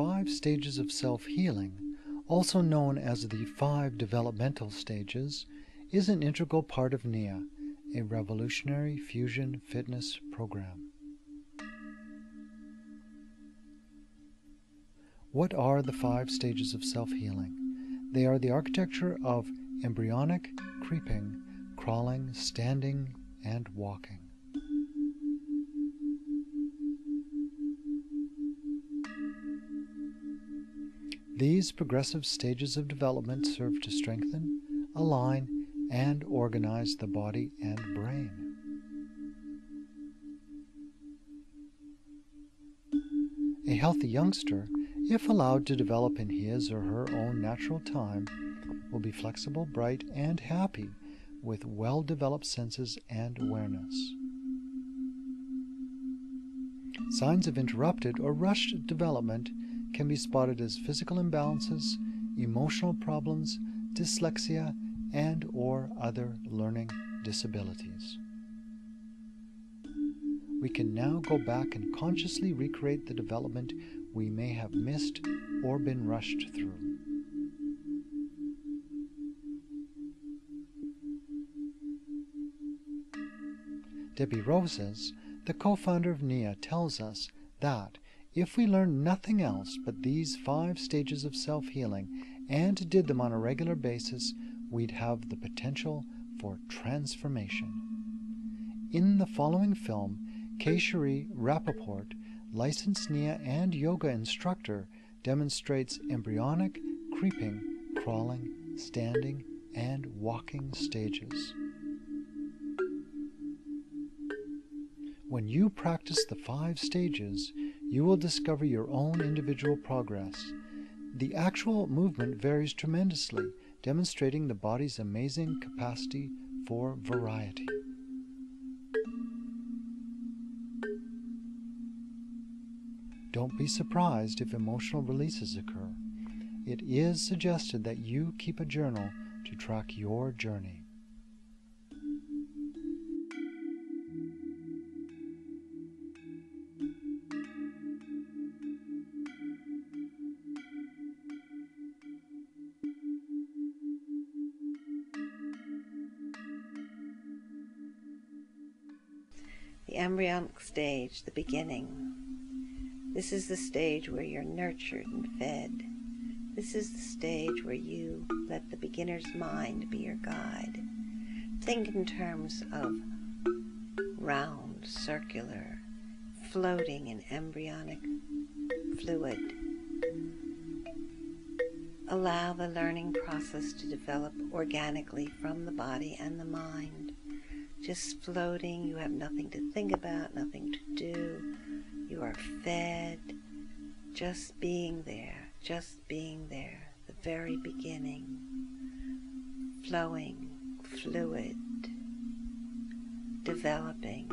5 stages of self-healing, also known as the 5 developmental stages, is an integral part of NIA, a revolutionary fusion fitness program. What are the 5 stages of self-healing? They are the architecture of embryonic, creeping, crawling, standing, and walking. These progressive stages of development serve to strengthen, align, and organize the body and brain. A healthy youngster, if allowed to develop in his or her own natural time, will be flexible, bright, and happy with well-developed senses and awareness. Signs of interrupted or rushed development can be spotted as physical imbalances, emotional problems, dyslexia, and or other learning disabilities. We can now go back and consciously recreate the development we may have missed or been rushed through. Debbie Roses, the co-founder of NIA, tells us that if we learned nothing else but these 5 stages of self-healing and did them on a regular basis, we'd have the potential for transformation. In the following film, Kay-Cherie Rappaport, licensed NIA and yoga instructor, demonstrates embryonic, creeping, crawling, standing, and walking stages. When you practice the 5 stages, you will discover your own individual progress. The actual movement varies tremendously, demonstrating the body's amazing capacity for variety. Don't be surprised if emotional releases occur. It is suggested that you keep a journal to track your journey. The embryonic stage, the beginning. This is the stage where you're nurtured and fed. This is the stage where you let the beginner's mind be your guide. Think in terms of round, circular, floating in embryonic fluid. Allow the learning process to develop organically from the body and the mind. Just floating, you have nothing to think about, nothing to do. You are fed, just being there, the very beginning. Flowing, fluid, developing,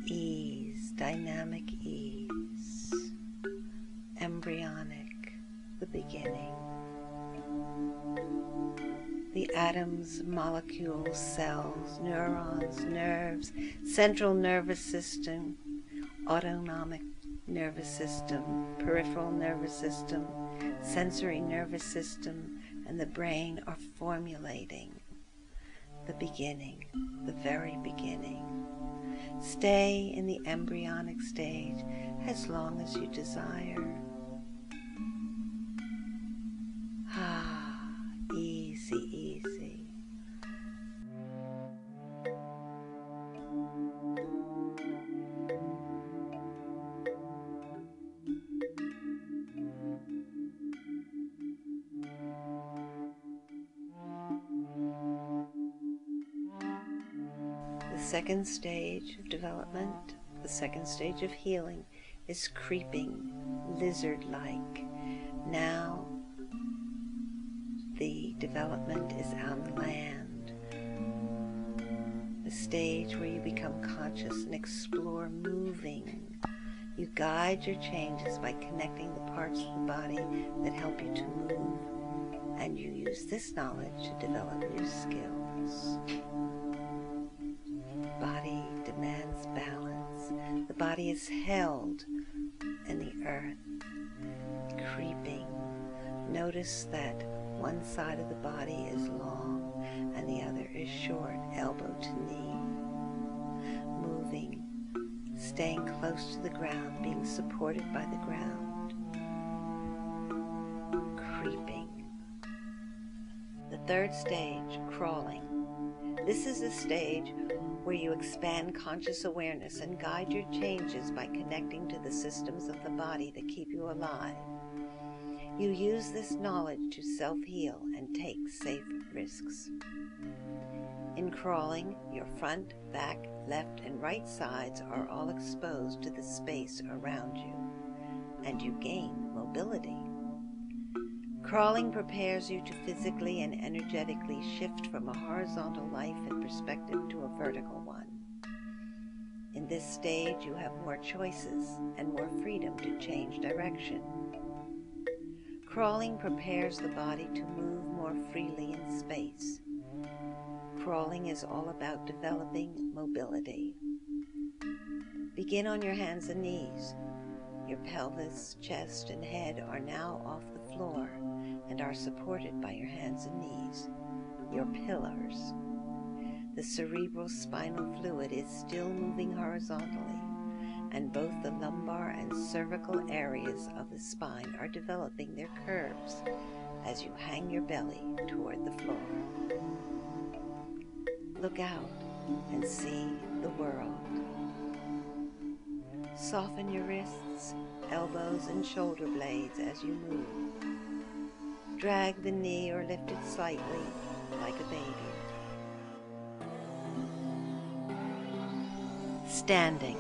ease, dynamic ease, embryonic, the beginning. The atoms, molecules, cells, neurons, nerves, central nervous system, autonomic nervous system, peripheral nervous system, sensory nervous system, and the brain are formulating the beginning, the very beginning. Stay in the embryonic stage as long as you desire. Easy, easy. The second stage of development, the second stage of healing, is creeping, lizard-like. Now the development is on land, the stage where you become conscious and explore moving. You guide your changes by connecting the parts of the body that help you to move, and you use this knowledge to develop new skills. Body demands balance. The body is held in the earth. Notice that one side of the body is long and the other is short, elbow to knee. Moving, staying close to the ground, being supported by the ground. Creeping. The third stage, crawling. This is the stage where you expand conscious awareness and guide your changes by connecting to the systems of the body that keep you alive. You use this knowledge to self-heal and take safe risks. In crawling, your front, back, left, and right sides are all exposed to the space around you, and you gain mobility. Crawling prepares you to physically and energetically shift from a horizontal life and perspective to a vertical one. In this stage, you have more choices and more freedom to change direction. Crawling prepares the body to move more freely in space. Crawling is all about developing mobility. Begin on your hands and knees. Your pelvis, chest, and head are now off the floor and are supported by your hands and knees, your pillars. The cerebral spinal fluid is still moving horizontally, and both the lumbar and cervical areas of the spine are developing their curves as you hang your belly toward the floor. Look out and see the world. Soften your wrists, elbows, and shoulder blades as you move. Drag the knee or lift it slightly, like a baby. Standing.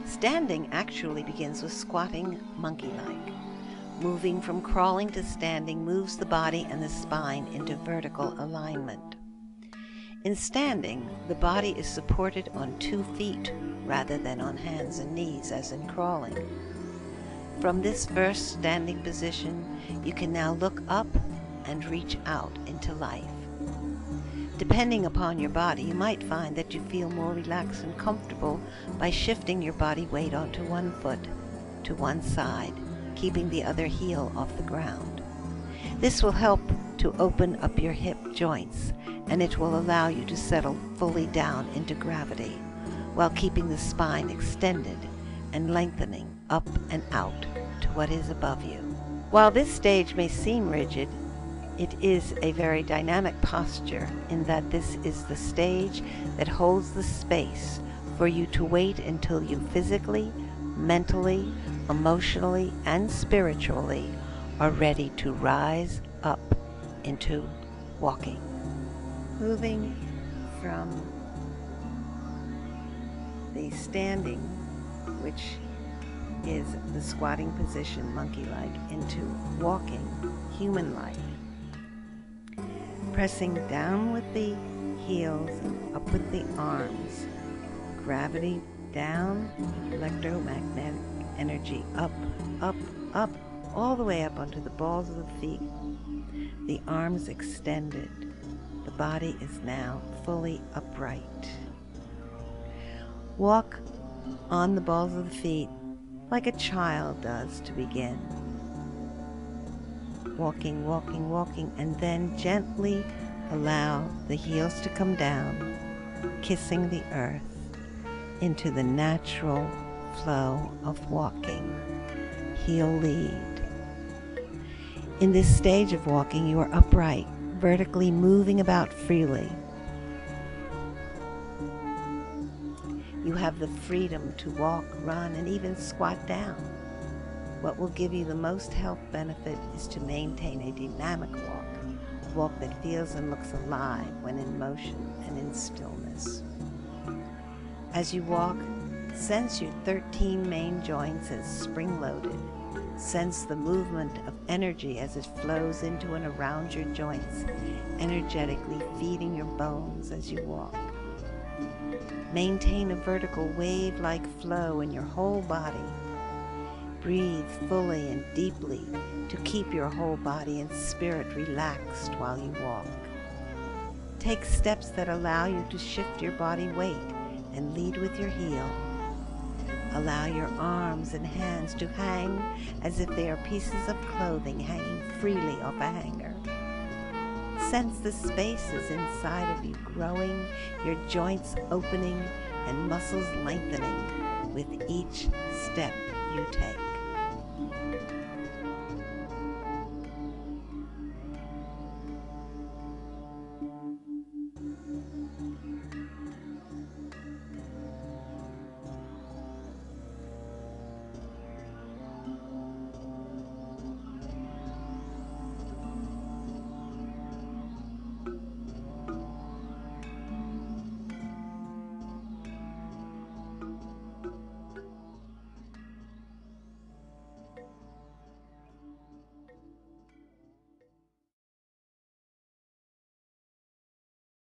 Standing actually begins with squatting monkey-like. Moving from crawling to standing moves the body and the spine into vertical alignment. In standing, the body is supported on 2 feet rather than on hands and knees as in crawling. From this first standing position, you can now look up and reach out into life. Depending upon your body, you might find that you feel more relaxed and comfortable by shifting your body weight onto one foot to one side, keeping the other heel off the ground. This will help to open up your hip joints, and it will allow you to settle fully down into gravity while keeping the spine extended and lengthening up and out to what is above you. While this stage may seem rigid, it is a very dynamic posture in that this is the stage that holds the space for you to wait until you physically, mentally, emotionally, and spiritually are ready to rise up into walking. Moving from the standing, which is the squatting position, monkey-like, into walking, human-like. Pressing down with the heels and up with the arms. Gravity down, electromagnetic energy up, up, up, all the way up onto the balls of the feet. The arms extended. The body is now fully upright. Walk on the balls of the feet like a child does to begin. Walking, walking, walking, and then gently allow the heels to come down, kissing the earth into the natural flow of walking. Heel lead. In this stage of walking, you are upright, vertically moving about freely. You have the freedom to walk, run, and even squat down. What will give you the most health benefit is to maintain a dynamic walk, a walk that feels and looks alive when in motion and in stillness. As you walk, sense your 13 main joints as spring-loaded. Sense the movement of energy as it flows into and around your joints, energetically feeding your bones as you walk. Maintain a vertical wave-like flow in your whole body. Breathe fully and deeply to keep your whole body and spirit relaxed while you walk. Take steps that allow you to shift your body weight and lead with your heel. Allow your arms and hands to hang as if they are pieces of clothing hanging freely off a hanger. Sense the spaces inside of you growing, your joints opening and muscles lengthening with each step you take.